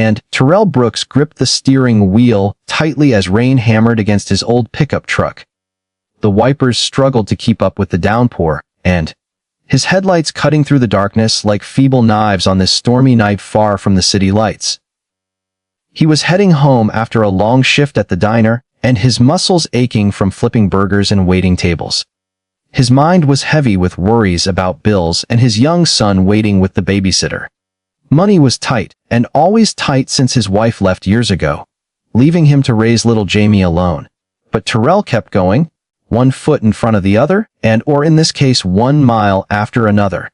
and Terrell Brooks gripped the steering wheel tightly as rain hammered against his old pickup truck. The wipers struggled to keep up with the downpour, and his headlights cutting through the darkness like feeble knives on this stormy night far from the city lights. He was heading home after a long shift at the diner, and his muscles aching from flipping burgers and waiting tables. His mind was heavy with worries about bills and his young son waiting with the babysitter. Money was tight, and always tight since his wife left years ago, leaving him to raise little Jamie alone. But Terrell kept going, one foot in front of the other, or in this case 1 mile after another.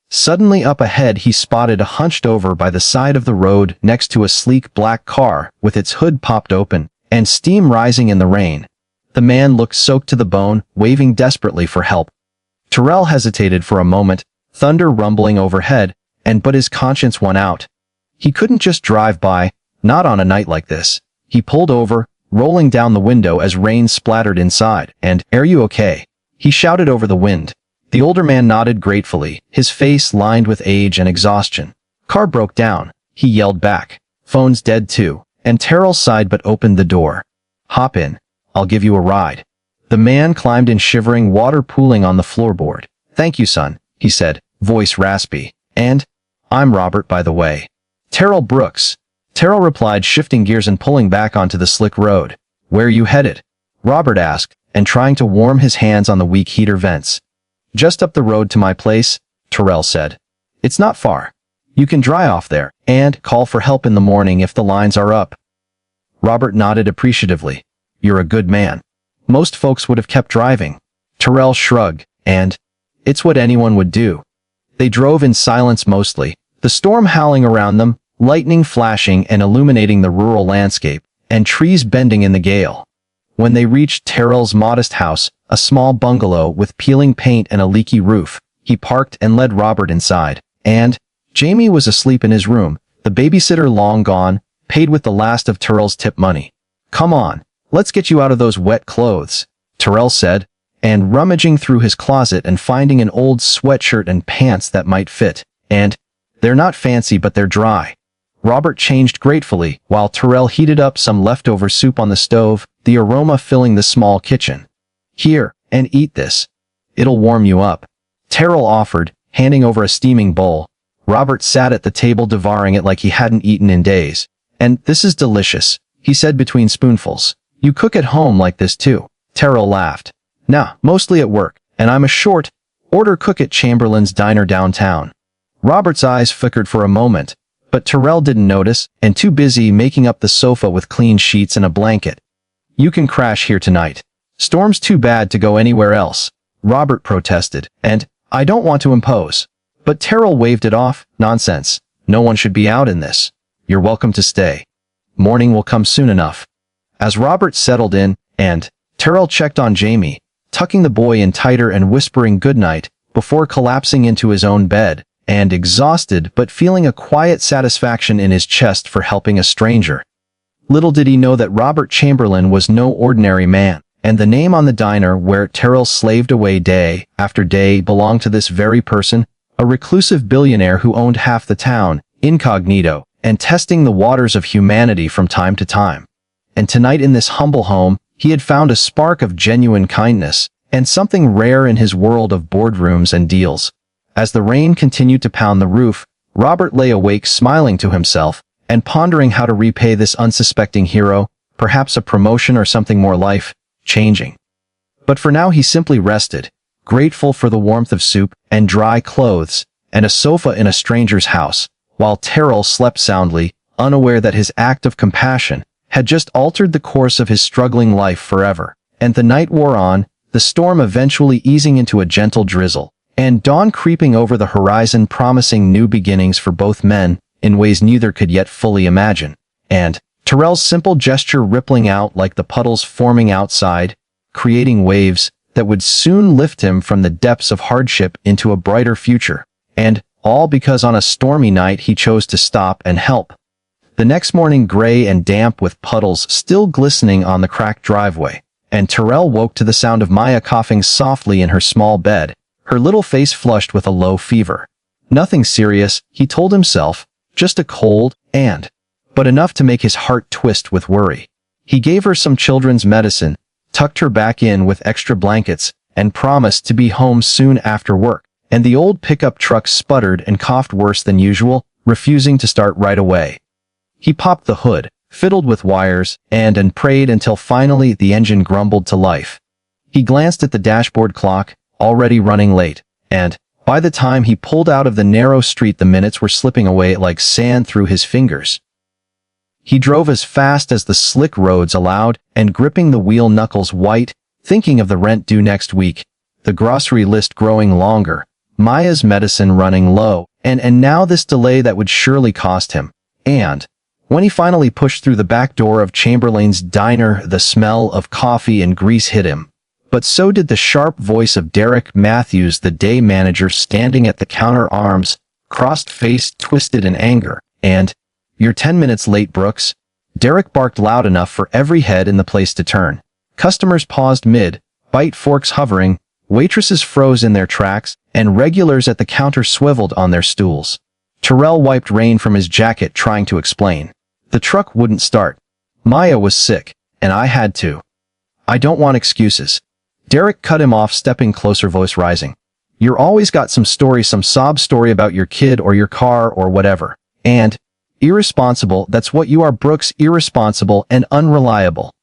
Suddenly up ahead he spotted a hunched over by the side of the road next to a sleek black car with its hood popped open and steam rising in the rain. The man looked soaked to the bone, waving desperately for help. Terrell hesitated for a moment, thunder rumbling overhead, but his conscience won out. He couldn't just drive by, not on a night like this. He pulled over, rolling down the window as rain splattered inside, "Are you okay?" he shouted over the wind. The older man nodded gratefully, his face lined with age and exhaustion. "Car broke down," he yelled back. "Phone's dead too," and Terrell sighed but opened the door. "Hop in. I'll give you a ride." The man climbed in shivering, water pooling on the floorboard. "Thank you, son," he said, voice raspy. "And I'm Robert, by the way." "Terrell Brooks," Terrell replied, shifting gears and pulling back onto the slick road. "Where you headed?" Robert asked, and trying to warm his hands on the weak heater vents. "Just up the road to my place," Terrell said. "It's not far. You can dry off there, and call for help in the morning if the lines are up." Robert nodded appreciatively. "You're a good man. Most folks would have kept driving." Terrell shrugged, "It's what anyone would do." They drove in silence mostly, the storm howling around them, lightning flashing and illuminating the rural landscape, and trees bending in the gale. When they reached Terrell's modest house, a small bungalow with peeling paint and a leaky roof, he parked and led Robert inside. Jamie was asleep in his room, the babysitter long gone, paid with the last of Terrell's tip money. "Come on, let's get you out of those wet clothes," Terrell said, rummaging through his closet and finding an old sweatshirt and pants that might fit. "They're not fancy, but they're dry." Robert changed gratefully while Terrell heated up some leftover soup on the stove, the aroma filling the small kitchen. "Here, eat this. It'll warm you up," Terrell offered, handing over a steaming bowl. Robert sat at the table devouring it like he hadn't eaten in days. "This is delicious," he said between spoonfuls. "You cook at home like this too?" Terrell laughed. "Nah, mostly at work, and I'm a short-order cook at Chamberlain's Diner downtown." Robert's eyes flickered for a moment, but Terrell didn't notice, too busy making up the sofa with clean sheets and a blanket. "You can crash here tonight. Storm's too bad to go anywhere else," Robert protested, "I don't want to impose." But Terrell waved it off. "Nonsense. No one should be out in this. You're welcome to stay. Morning will come soon enough." As Robert settled in, Terrell checked on Jamie, tucking the boy in tighter and whispering goodnight before collapsing into his own bed, exhausted but feeling a quiet satisfaction in his chest for helping a stranger. Little did he know that Robert Chamberlain was no ordinary man, the name on the diner where Terrell slaved away day after day belonged to this very person, a reclusive billionaire who owned half the town, incognito, testing the waters of humanity from time to time. Tonight in this humble home, he had found a spark of genuine kindness, something rare in his world of boardrooms and deals. As the rain continued to pound the roof, Robert lay awake smiling to himself, pondering how to repay this unsuspecting hero, perhaps a promotion or something more life-changing. But for now he simply rested, grateful for the warmth of soup and dry clothes, a sofa in a stranger's house, while Terrell slept soundly, unaware that his act of compassion had just altered the course of his struggling life forever. The night wore on, the storm eventually easing into a gentle drizzle, dawn creeping over the horizon promising new beginnings for both men, in ways neither could yet fully imagine. Terrell's simple gesture rippling out like the puddles forming outside, creating waves that would soon lift him from the depths of hardship into a brighter future. All because on a stormy night he chose to stop and help. The next morning, gray and damp with puddles still glistening on the cracked driveway, Terrell woke to the sound of Maya coughing softly in her small bed, her little face flushed with a low fever. Nothing serious, he told himself, just a cold, but but enough to make his heart twist with worry. He gave her some children's medicine, tucked her back in with extra blankets, and promised to be home soon after work. And the old pickup truck sputtered and coughed worse than usual, refusing to start right away. He popped the hood, fiddled with wires, and prayed until finally the engine grumbled to life. He glanced at the dashboard clock, already running late, and by the time he pulled out of the narrow street the minutes were slipping away like sand through his fingers. He drove as fast as the slick roads allowed, and gripping the wheel knuckles white, thinking of the rent due next week, the grocery list growing longer, Maya's medicine running low, and now this delay that would surely cost him. And when he finally pushed through the back door of Chamberlain's diner, the smell of coffee and grease hit him. But so did the sharp voice of Derek Matthews, the day manager, standing at the counter, arms crossed, face twisted in anger. And, "You're 10 minutes late, Brooks." Derek barked loud enough for every head in the place to turn. Customers paused mid, bite forks hovering, waitresses froze in their tracks, and regulars at the counter swiveled on their stools. Terrell wiped rain from his jacket, trying to explain. "The truck wouldn't start. Maya was sick, and I had to." "I don't want excuses." Derek cut him off, stepping closer, voice rising. "You're always got some story, some sob story about your kid or your car or whatever. And irresponsible, that's what you are, Brooks, irresponsible and unreliable.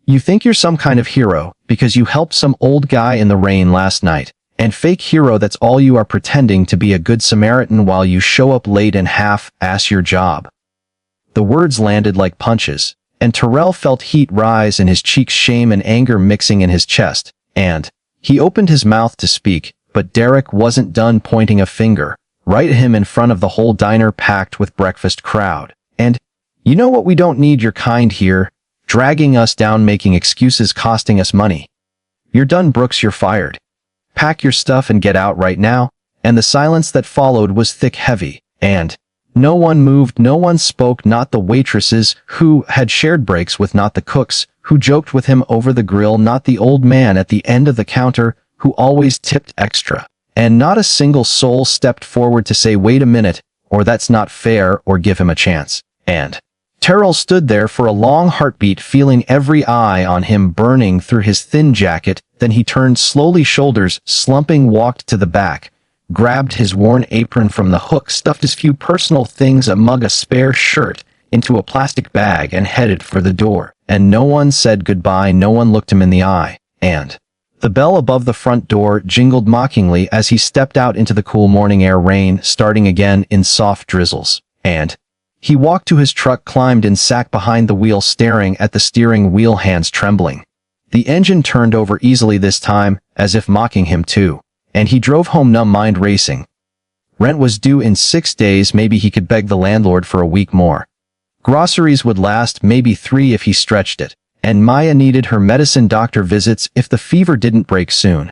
You think you're some kind of hero because you helped some old guy in the rain last night, and fake hero, that's all you are, pretending to be a good Samaritan while you show up late and half-ass your job." The words landed like punches, and Terrell felt heat rise in his cheeks, shame and anger mixing in his chest, and he opened his mouth to speak, but Derek wasn't done, pointing a finger right at him in front of the whole diner packed with breakfast crowd. "And you know what? We don't need your kind here, dragging us down, making excuses, costing us money. You're done, Brooks, you're fired. Pack your stuff and get out right now." And the silence that followed was thick, heavy, and no one moved, no one spoke, not the waitresses, who had shared breaks with, not the cooks, who joked with him over the grill, not the old man at the end of the counter, who always tipped extra. And not a single soul stepped forward to say, "Wait a minute," or "That's not fair," or give him a chance. And Terrell stood there for a long heartbeat, feeling every eye on him burning through his thin jacket. Then he turned slowly, shoulders slumping, walked to the back, grabbed his worn apron from the hook, stuffed his few personal things, a mug, a spare shirt, into a plastic bag, and headed for the door. And no one said goodbye, no one looked him in the eye. And the bell above the front door jingled mockingly as he stepped out into the cool morning air, rain starting again in soft drizzles. And he walked to his truck, climbed in, sat behind the wheel, staring at the steering wheel, hands trembling. The engine turned over easily this time, as if mocking him too. And he drove home, numb, mind racing. Rent was due in 6 days, maybe he could beg the landlord for a week more. Groceries would last maybe 3 if he stretched it. And Maya needed her medicine, doctor visits if the fever didn't break soon.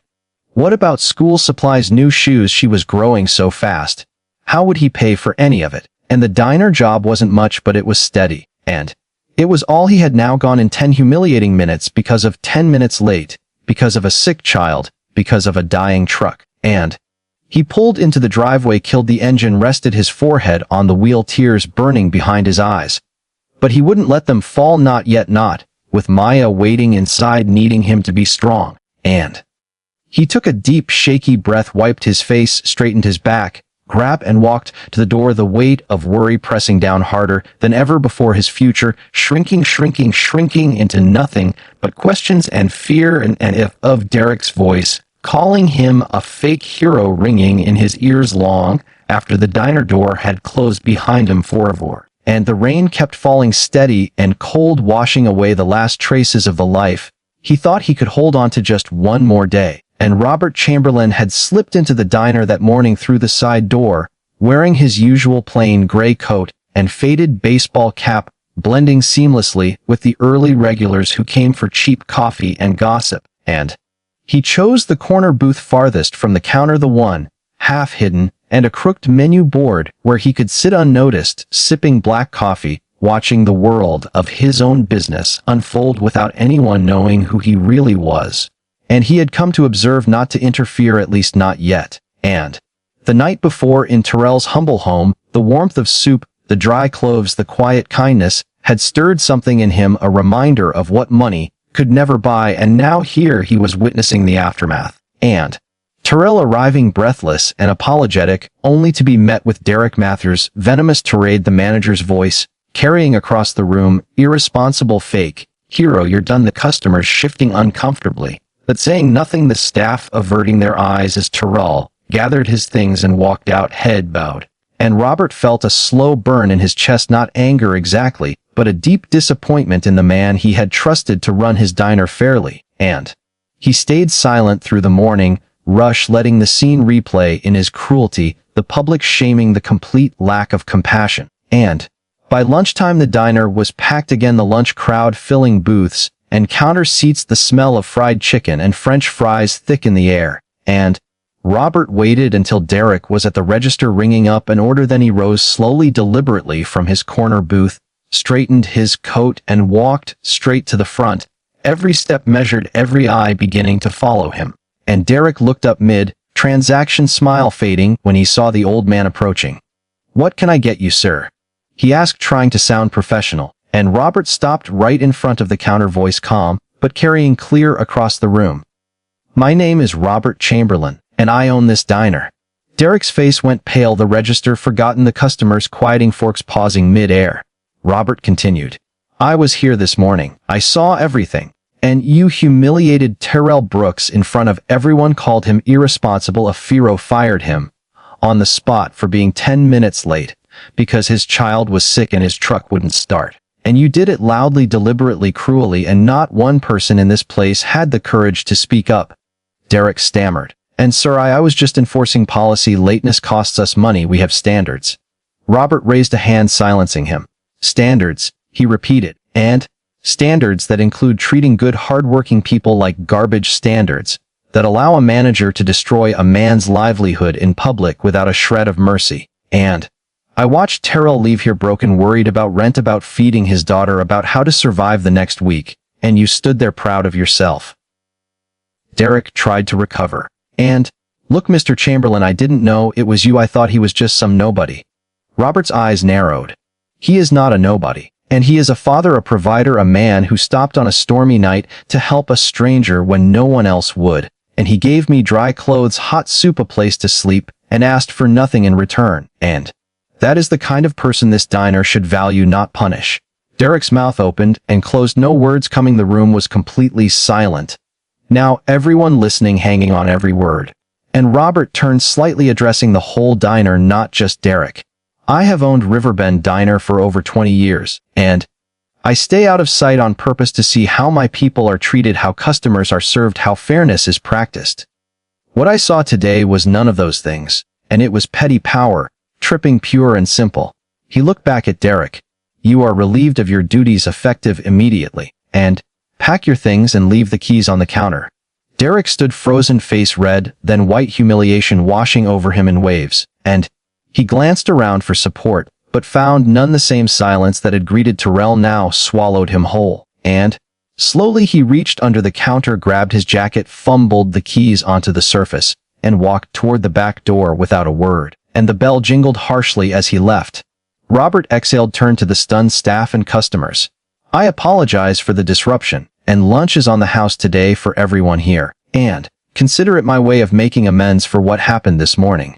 What about school supplies, new shoes? She was growing so fast. How would he pay for any of it? And the diner job wasn't much, but it was steady. And it was all he had now, gone in 10 humiliating minutes because of 10 minutes late, because of a sick child, because of a dying truck. And he pulled into the driveway, killed the engine, rested his forehead on the wheel, tears burning behind his eyes. But he wouldn't let them fall, not yet, not with Maya waiting inside, needing him to be strong. And he took a deep, shaky breath, wiped his face, straightened his back, grabbed and walked to the door, the weight of worry pressing down harder than ever before, his future shrinking into nothing but questions and fear, and if of Derek's voice calling him a fake hero ringing in his ears long after the diner door had closed behind him forever. And the rain kept falling, steady and cold, washing away the last traces of the life he thought he could hold on to just one more day. And Robert Chamberlain had slipped into the diner that morning through the side door, wearing his usual plain gray coat and faded baseball cap, blending seamlessly with the early regulars who came for cheap coffee and gossip. And he chose the corner booth farthest from the counter, the one, half hidden, and a crooked menu board where he could sit unnoticed, sipping black coffee, watching the world of his own business unfold without anyone knowing who he really was. And he had come to observe, not to interfere, at least not yet. And the night before, in Terrell's humble home, the warmth of soup, The dry clothes, the quiet kindness, had stirred something in him, a reminder of what money could never buy, and now here he was witnessing the aftermath. And Terrell arriving breathless and apologetic, only to be met with Derek Mather's venomous tirade, the manager's voice, carrying across the room, "Irresponsible fake hero, you're done." The customers shifting uncomfortably, but saying nothing, the staff averting their eyes as Terrell gathered his things and walked out, head bowed. And Robert felt a slow burn in his chest, not anger exactly, but a deep disappointment in the man he had trusted to run his diner fairly. And he stayed silent through the morning rush, letting the scene replay in his cruelty, the public shaming, the complete lack of compassion. And by lunchtime the diner was packed again, the lunch crowd filling booths and counter seats, the smell of fried chicken and French fries thick in the air. And Robert waited until Derek was at the register ringing up an order, then he rose slowly, deliberately from his corner booth, straightened his coat and walked straight to the front, every step measured, every eye beginning to follow him. And Derek looked up mid-transaction, smile fading when he saw the old man approaching. "What can I get you, sir?" he asked, trying to sound professional. And Robert stopped right in front of the counter, voice calm, but carrying clear across the room. "My name is Robert Chamberlain, and I own this diner." Derek's face went pale, the register forgotten, the customers quieting, forks pausing mid-air. Robert continued, "I was here this morning. I saw everything. And you humiliated Terrell Brooks in front of everyone, called him irresponsible, a hero, fired him on the spot for being 10 minutes late because his child was sick and his truck wouldn't start. And you did it loudly, deliberately, cruelly, and not one person in this place had the courage to speak up." Derek stammered. "And sir, I was just enforcing policy. Lateness costs us money. We have standards." Robert raised a hand, silencing him. "Standards," he repeated. "And standards that include treating good, hard-working people like garbage, standards that allow a manager to destroy a man's livelihood in public without a shred of mercy. And I watched Terrell leave here broken, worried about rent, about feeding his daughter, about how to survive the next week, and you stood there proud of yourself." Derek tried to recover. "And look, Mr. Chamberlain, I didn't know it was you. I thought he was just some nobody." Robert's eyes narrowed. "He is not a nobody. And he is a father, a provider, a man who stopped on a stormy night to help a stranger when no one else would. And he gave me dry clothes, hot soup, a place to sleep, and asked for nothing in return. And that is the kind of person this diner should value, not punish." Derek's mouth opened and closed, no words coming. The room was completely silent. Now everyone listening, hanging on every word. And Robert turned slightly, addressing the whole diner, not just Derek. "I have owned Riverbend Diner for over 20 years, and I stay out of sight on purpose to see how my people are treated, how customers are served, how fairness is practiced. What I saw today was none of those things, and it was petty power, tripping, pure and simple." He looked back at Derek. "You are relieved of your duties, effective immediately, and pack your things and leave the keys on the counter." Derek stood frozen, face red, then white, humiliation washing over him in waves, and he glanced around for support, but found none. The same silence that had greeted Terrell now swallowed him whole. And slowly he reached under the counter, grabbed his jacket, fumbled the keys onto the surface, and walked toward the back door without a word. And the bell jingled harshly as he left. Robert exhaled, turned to the stunned staff and customers. "I apologize for the disruption, and lunch is on the house today for everyone here. And consider it my way of making amends for what happened this morning."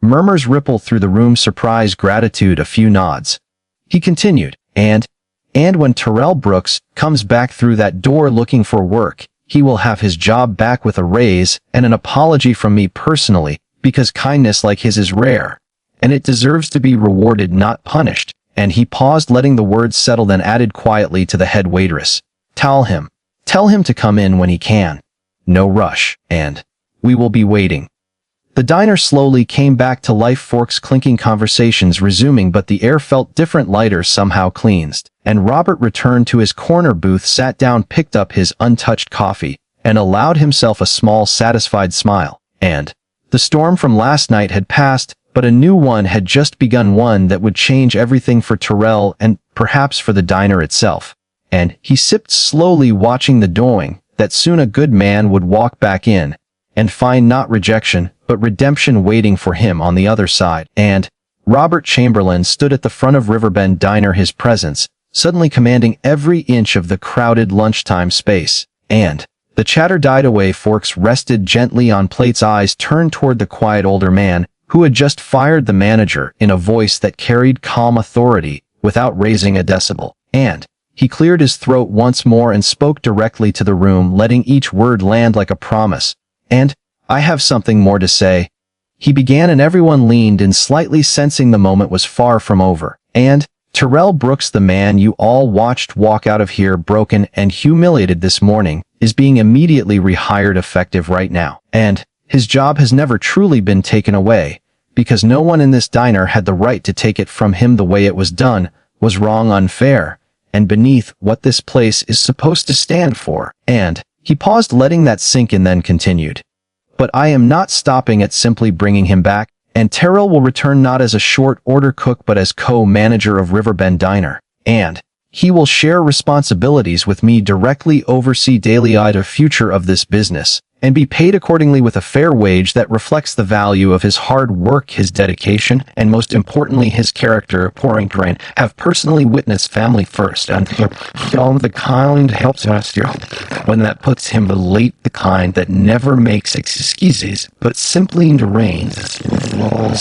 Murmurs rippled through the room, surprise, gratitude, a few nods. He continued, and when Terrell Brooks comes back through that door looking for work, he will have his job back with a raise and an apology from me personally, because kindness like his is rare, and it deserves to be rewarded, not punished." And he paused, letting the words settle, then added quietly to the head waitress, Tell him to come in when he can. No rush, and we will be waiting." The diner slowly came back to life, forks clinking, conversations resuming, but the air felt different, lighter, somehow cleansed. And Robert returned to his corner booth, sat down, picked up his untouched coffee, and allowed himself a small, satisfied smile. And the storm from last night had passed, but a new one had just begun, one that would change everything for Terrell and perhaps for the diner itself. And he sipped slowly, watching the dawning, that soon a good man would walk back in and find not rejection, but redemption waiting for him on the other side. And Robert Chamberlain stood at the front of Riverbend Diner, his presence suddenly commanding every inch of the crowded lunchtime space. And the chatter died away. Forks rested gently on plates. Eyes turned toward the quiet older man who had just fired the manager in a voice that carried calm authority without raising a decibel. And he cleared his throat once more and spoke directly to the room, letting each word land like a promise. "And I have something more to say," he began, and everyone leaned in slightly, sensing the moment was far from over. "And Terrell Brooks, the man you all watched walk out of here broken and humiliated this morning, is being immediately rehired, effective right now. And his job has never truly been taken away, because no one in this diner had the right to take it from him. The way it was done was wrong, unfair, and beneath what this place is supposed to stand for." And he paused, letting that sink in, then continued. "But I am not stopping at simply bringing him back, and Terrell will return not as a short-order cook but as co-manager of Riverbend Diner. And he will share responsibilities with me, directly oversee daily the future of this business, and be paid accordingly with a fair wage that reflects the value of his hard work, his dedication, and most importantly, his character. Pouring grain. Have personally witnessed family first, and the kind helps us when that puts him late, the kind that never makes excuses, but simply drains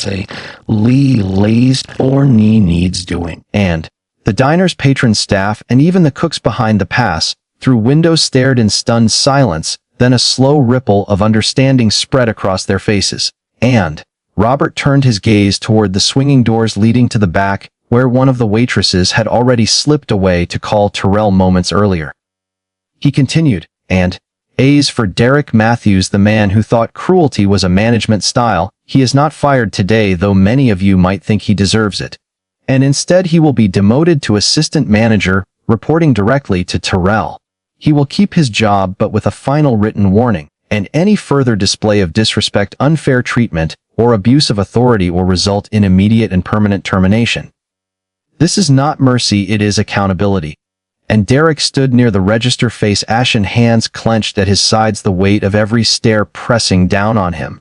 a lays or needs doing." And the diner's patron staff and even the cooks behind the pass through windows stared in stunned silence. Then a slow ripple of understanding spread across their faces. And Robert turned his gaze toward the swinging doors leading to the back, where one of the waitresses had already slipped away to call Terrell moments earlier. He continued, "And A's for Derek Matthews, the man who thought cruelty was a management style. He is not fired today, though many of you might think he deserves it. And instead he will be demoted to assistant manager, reporting directly to Terrell. He will keep his job, but with a final written warning, and any further display of disrespect, unfair treatment, or abuse of authority will result in immediate and permanent termination. This is not mercy, it is accountability." And Derek stood near the register, face ashen, hands clenched at his sides, the weight of every stare pressing down on him.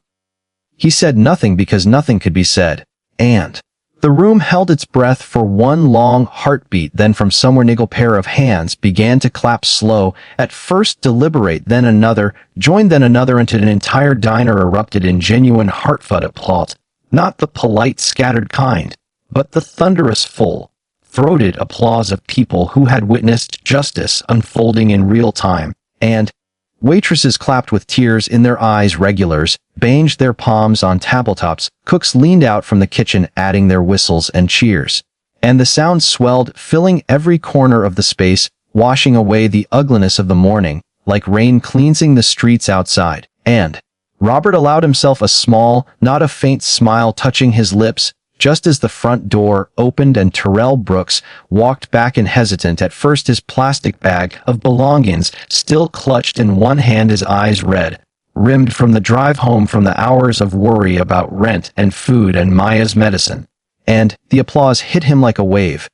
He said nothing because nothing could be said. And the room held its breath for one long heartbeat. Then from somewhere a pair of hands began to clap, slow, at first deliberate, then another, joined then another, until an entire diner erupted in genuine heartfelt applause. Not the polite scattered kind, but the thunderous full-throated applause of people who had witnessed justice unfolding in real time. And waitresses clapped with tears in their eyes, regulars banged their palms on tabletops, cooks leaned out from the kitchen adding their whistles and cheers. And the sound swelled, filling every corner of the space, washing away the ugliness of the morning, like rain cleansing the streets outside. And Robert allowed himself a small, not a faint smile touching his lips, just as the front door opened and Terrell Brooks walked back in, hesitant at first, his plastic bag of belongings still clutched in one hand, his eyes red, rimmed from the drive home from the hours of worry about rent and food and Maya's medicine. And the applause hit him like a wave.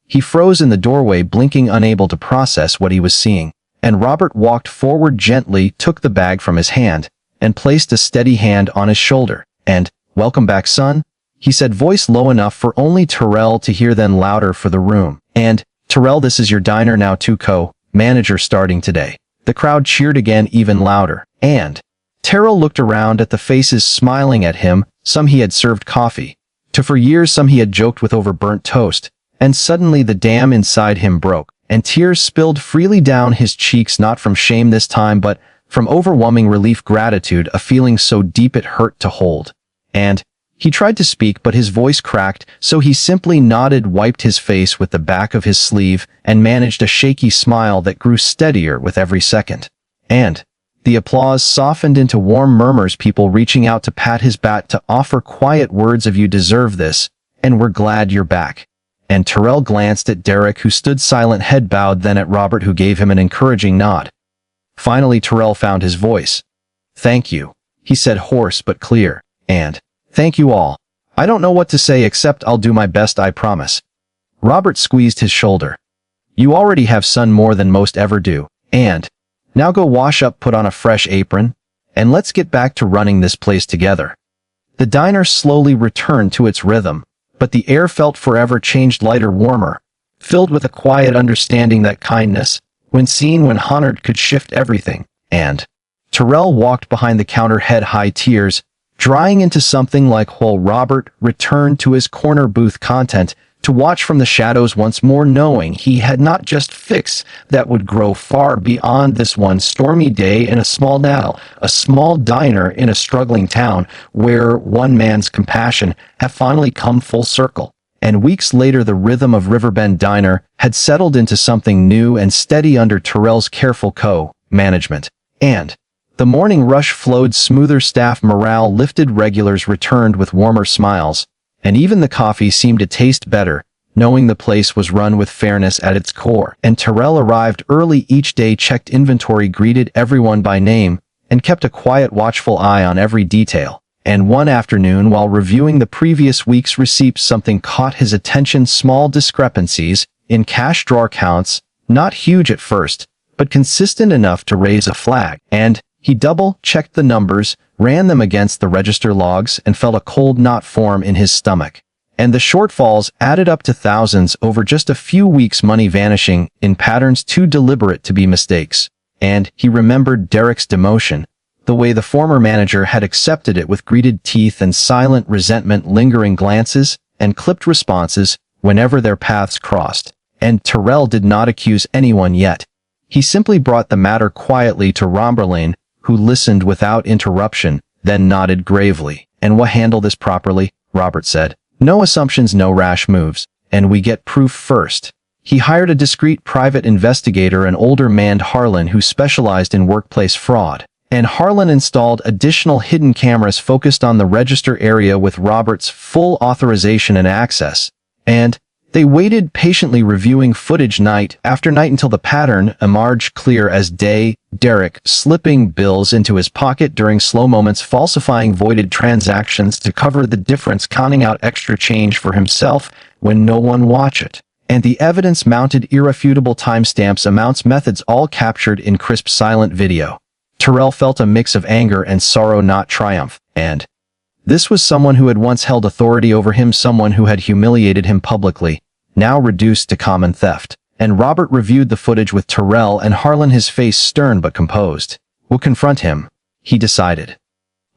He froze in the doorway, blinking, unable to process what he was seeing. And Robert walked forward gently, took the bag from his hand, and placed a steady hand on his shoulder. And, "Welcome back, son," he said, voice low enough for only Terrell to hear, then louder for the room. "And, Terrell, this is your diner now too, co-manager starting today." The crowd cheered again, even louder. And Terrell looked around at the faces smiling at him, some he had served coffee to for years, some he had joked with over burnt toast. And suddenly the dam inside him broke, and tears spilled freely down his cheeks, not from shame this time, but from overwhelming relief, gratitude, a feeling so deep it hurt to hold. And he tried to speak, but his voice cracked, so he simply nodded, wiped his face with the back of his sleeve, and managed a shaky smile that grew steadier with every second. And the applause softened into warm murmurs, people reaching out to pat his back, to offer quiet words of "you deserve this," and "we're glad you're back." And Terrell glanced at Derek, who stood silent, head bowed, then at Robert, who gave him an encouraging nod. Finally Terrell found his voice. "Thank you," he said, hoarse but clear. "And thank you all. I don't know what to say except I'll do my best, I promise." Robert squeezed his shoulder. "You already have, son, more than most ever do. And now go wash up, put on a fresh apron, and let's get back to running this place together." The diner slowly returned to its rhythm, but the air felt forever changed lighter, warmer, filled with a quiet understanding that kindness, when seen when honored, could shift everything. And Terrell walked behind the counter, head-high, tears drying into something like while Robert returned to his corner booth, content to watch from the shadows once more, knowing he had not just fix that would grow far beyond this one stormy day in a small diner in a struggling town where one man's compassion had finally come full circle. And weeks later, the rhythm of Riverbend Diner had settled into something new and steady under Terrell's careful co-management. And the morning rush flowed smoother, staff morale lifted, regulars returned with warmer smiles, and even the coffee seemed to taste better, knowing the place was run with fairness at its core. And Terrell arrived early each day, checked inventory, greeted everyone by name, and kept a quiet, watchful eye on every detail. And one afternoon, while reviewing the previous week's receipts, something caught his attention: small discrepancies in cash drawer counts, not huge at first, but consistent enough to raise a flag. And he double-checked the numbers, ran them against the register logs, and felt a cold knot form in his stomach. And the shortfalls added up to thousands over just a few weeks, money vanishing in patterns too deliberate to be mistakes. And he remembered Derek's demotion, the way the former manager had accepted it with gritted teeth and silent resentment, lingering glances and clipped responses whenever their paths crossed. And Terrell did not accuse anyone yet. He simply brought the matter quietly to Romberlane, who listened without interruption, then nodded gravely. "And we'll handle this properly," Robert said. "No assumptions, no rash moves, and we get proof first." He hired a discreet private investigator, an older man, Harlan, who specialized in workplace fraud. And Harlan installed additional hidden cameras focused on the register area with Robert's full authorization and access. And they waited patiently, reviewing footage night after night until the pattern emerged clear as day: Derek slipping bills into his pocket during slow moments, falsifying voided transactions to cover the difference, counting out extra change for himself when no one watched. And the evidence mounted: irrefutable timestamps, amounts, methods, all captured in crisp, silent video. Terrell felt a mix of anger and sorrow, not triumph. And this was someone who had once held authority over him, someone who had humiliated him publicly, now reduced to common theft. And Robert reviewed the footage with Terrell and Harlan, his face stern but composed. "We'll confront him," he decided,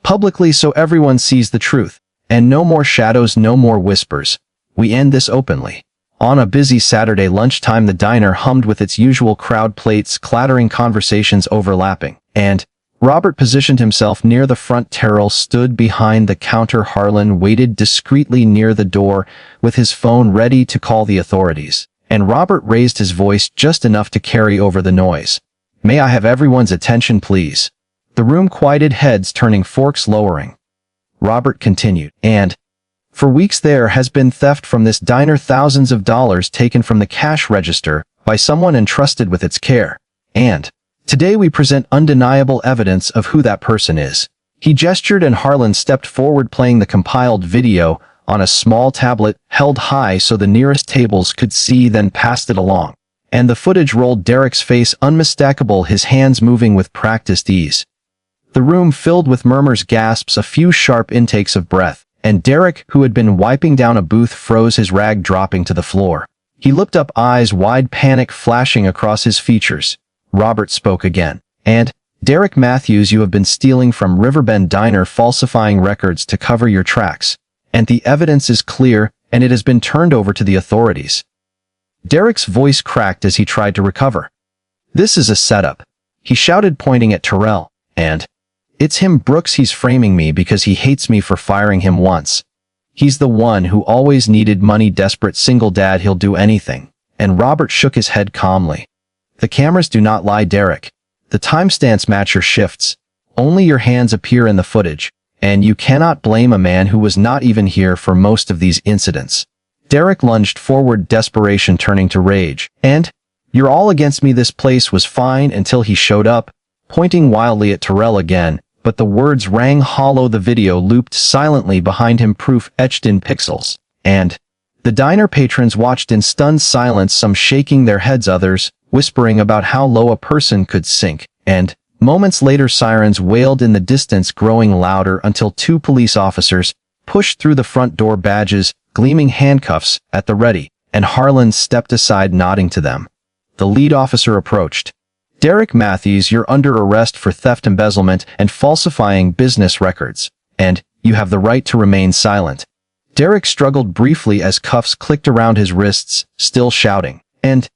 "publicly, so everyone sees the truth. And no more shadows, no more whispers. We end this openly." On a busy Saturday lunchtime, the diner hummed with its usual crowd, plates clattering, conversations overlapping. And Robert positioned himself near the front. Terrell stood behind the counter. Harlan waited discreetly near the door with his phone ready to call the authorities. And Robert raised his voice just enough to carry over the noise. "May I have everyone's attention, please?" The room quieted, heads turning, forks lowering. Robert continued, "And for weeks there has been theft from this diner, thousands of dollars taken from the cash register by someone entrusted with its care. And today we present undeniable evidence of who that person is." He gestured, and Harlan stepped forward, playing the compiled video on a small tablet held high so the nearest tables could see, then passed it along. And the footage rolled, Derek's face unmistakable, his hands moving with practiced ease. The room filled with murmurs, gasps, a few sharp intakes of breath. And Derek, who had been wiping down a booth, froze, his rag dropping to the floor. He looked up, eyes wide, panic flashing across his features. Robert spoke again. "And Derek Matthews, you have been stealing from Riverbend Diner, falsifying records to cover your tracks. And the evidence is clear, and it has been turned over to the authorities." Derek's voice cracked as he tried to recover. "This is a setup," he shouted, pointing at Terrell. "And it's him, Brooks. He's framing me because he hates me for firing him once. He's the one who always needed money, desperate, single dad. He'll do anything." And Robert shook his head calmly. "The cameras do not lie, Derek. The timestamps match your shifts. Only your hands appear in the footage, and you cannot blame a man who was not even here for most of these incidents." Derek lunged forward, desperation turning to rage. "And you're all against me. This place was fine until he showed up," pointing wildly at Terrell again, but the words rang hollow. The video looped silently behind him, proof etched in pixels. And the diner patrons watched in stunned silence, some shaking their heads, others whispering about how low a person could sink. And moments later, sirens wailed in the distance, growing louder until two police officers pushed through the front door, badges gleaming handcuffs at the ready, and Harlan stepped aside nodding to them. The lead officer approached. "Derek Matthews, you're under arrest for theft, embezzlement, and falsifying business records, and you have the right to remain silent." Derek struggled briefly as cuffs clicked around his wrists, still shouting, "And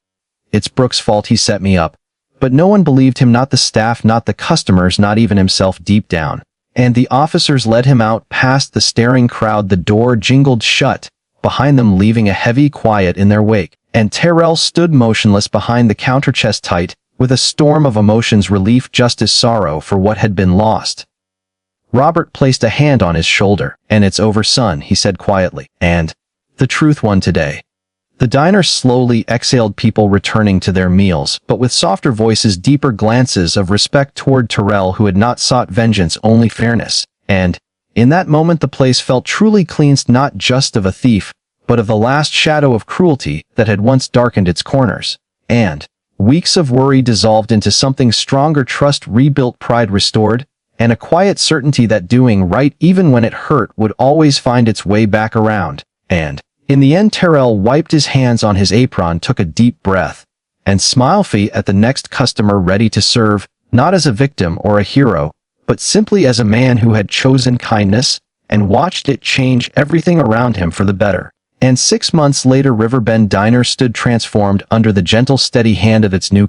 it's Brooks' fault, he set me up." But no one believed him, not the staff, not the customers, not even himself deep down. And the officers led him out past the staring crowd. The door jingled shut behind them, leaving a heavy quiet in their wake. And Terrell stood motionless behind the counter, chest tight, with a storm of emotions, relief, justice, sorrow for what had been lost. Robert placed a hand on his shoulder. "And it's over, son," he said quietly. "And the truth won today." The diner slowly exhaled, people returning to their meals, but with softer voices, deeper glances of respect toward Terrell, who had not sought vengeance, only fairness. And in that moment the place felt truly cleansed, not just of a thief, but of the last shadow of cruelty that had once darkened its corners. And weeks of worry dissolved into something stronger, trust rebuilt, pride restored, and a quiet certainty that doing right, even when it hurt, would always find its way back around. And in the end, Terrell wiped his hands on his apron, took a deep breath, and smiled at the next customer ready to serve, not as a victim or a hero, but simply as a man who had chosen kindness and watched it change everything around him for the better. And 6 months later, Riverbend Diner stood transformed under the gentle, steady hand of its new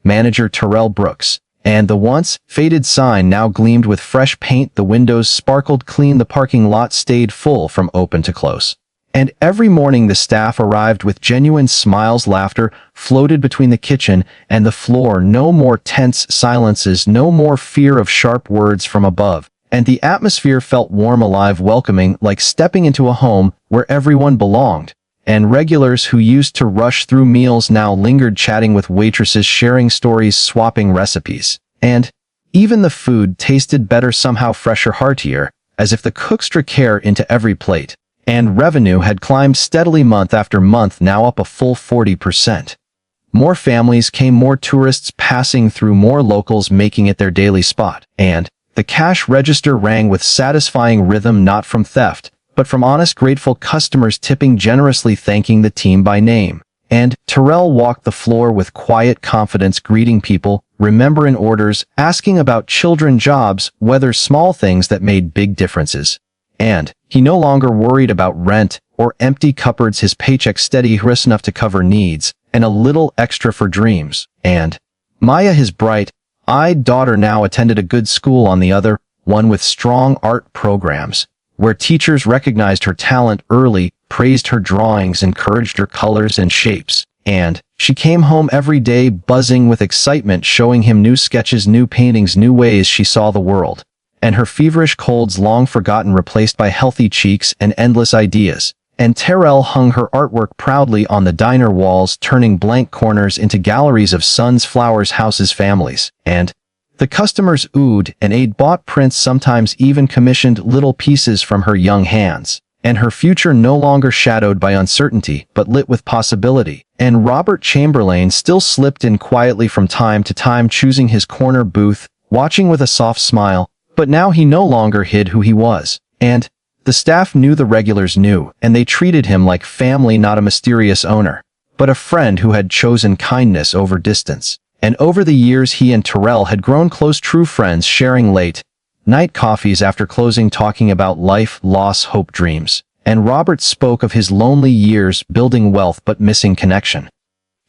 manager Terrell Brooks. And the once faded sign now gleamed with fresh paint. The windows sparkled clean. The parking lot stayed full from open to close. And every morning the staff arrived with genuine smiles. Laughter floated between the kitchen and the floor. No more tense silences, no more fear of sharp words from above. And the atmosphere felt warm, alive, welcoming, like stepping into a home where everyone belonged. And regulars who used to rush through meals now lingered, chatting with waitresses, sharing stories, swapping recipes. And even the food tasted better, somehow fresher, heartier, as if the cooks took care into every plate. And revenue had climbed steadily month after month, now up a full 40%. More families came, more tourists passing through, more locals making it their daily spot. And the cash register rang with satisfying rhythm, not from theft, but from honest, grateful customers tipping generously, thanking the team by name. And Terrell walked the floor with quiet confidence, greeting people, remembering orders, asking about children, jobs, whether small things that made big differences. And he no longer worried about rent or empty cupboards, his paycheck steady, rich enough to cover needs, and a little extra for dreams. And Maya, his bright-eyed daughter, now attended a good school on the other, one with strong art programs, where teachers recognized her talent early, praised her drawings, encouraged her colors and shapes. And she came home every day buzzing with excitement, showing him new sketches, new paintings, new ways she saw the world. And her feverish colds, long forgotten, replaced by healthy cheeks and endless ideas. And Terrell hung her artwork proudly on the diner walls, turning blank corners into galleries of sons, flowers, houses, families. And the customers oohed and aid, bought prints, sometimes even commissioned little pieces from her young hands. And her future no longer shadowed by uncertainty, but lit with possibility. And Robert Chamberlain still slipped in quietly from time to time, choosing his corner booth, watching with a soft smile, but now he no longer hid who he was. And the staff knew, the regulars knew, and they treated him like family, not a mysterious owner, but a friend who had chosen kindness over distance. And over the years he and Terrell had grown close, true friends, sharing late-night coffees after closing, talking about life, loss, hope, dreams. And Robert spoke of his lonely years, building wealth but missing connection.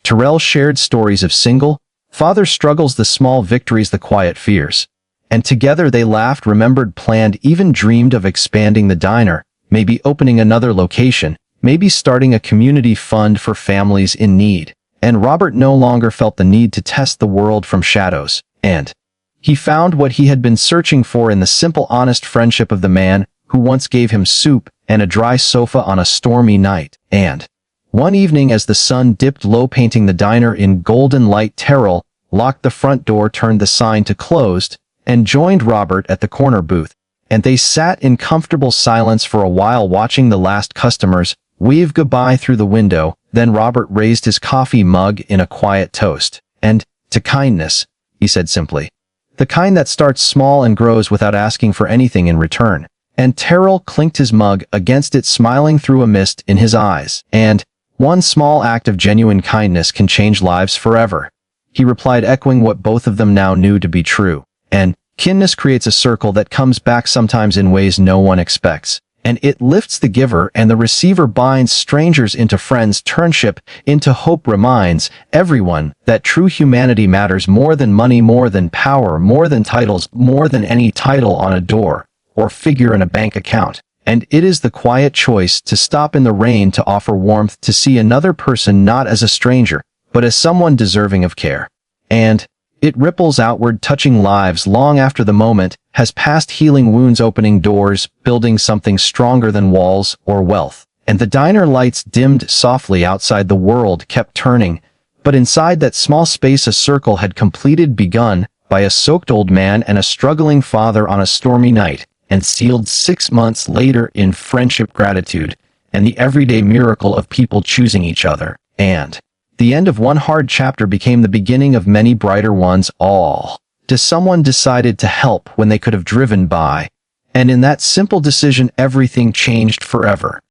Terrell shared stories of single father struggles, the small victories, the quiet fears. And together they laughed, remembered, planned, even dreamed of expanding the diner, maybe opening another location, maybe starting a community fund for families in need. And Robert no longer felt the need to test the world from shadows. And he found what he had been searching for in the simple, honest friendship of the man who once gave him soup and a dry sofa on a stormy night. And one evening, as the sun dipped low, painting the diner in golden light, Terrell locked the front door, turned the sign to closed, and joined Robert at the corner booth. And they sat in comfortable silence for a while, watching the last customers wave goodbye through the window. Then Robert raised his coffee mug in a quiet toast. "And to kindness," he said simply. "The kind that starts small and grows without asking for anything in return." And Terrell clinked his mug against it, smiling through a mist in his eyes. And one small act of genuine kindness can change lives forever, he replied, echoing what both of them now knew to be true. And kindness creates a circle that comes back, sometimes in ways no one expects. And it lifts the giver, and the receiver binds strangers into friends, friendship into hope, reminds everyone that true humanity matters more than money, more than power, more than titles, more than any title on a door or figure in a bank account. And it is the quiet choice to stop in the rain, to offer warmth, to see another person not as a stranger, but as someone deserving of care. And it ripples outward, touching lives long after the moment has passed, healing wounds, opening doors, building something stronger than walls or wealth. And the diner lights dimmed softly outside. The world kept turning, but inside that small space a circle had completed, begun by a soaked old man and a struggling father on a stormy night, and sealed 6 months later in friendship, gratitude, and the everyday miracle of people choosing each other. And the end of one hard chapter became the beginning of many brighter ones, all because someone decided to help when they could have driven by. And in that simple decision, everything changed forever.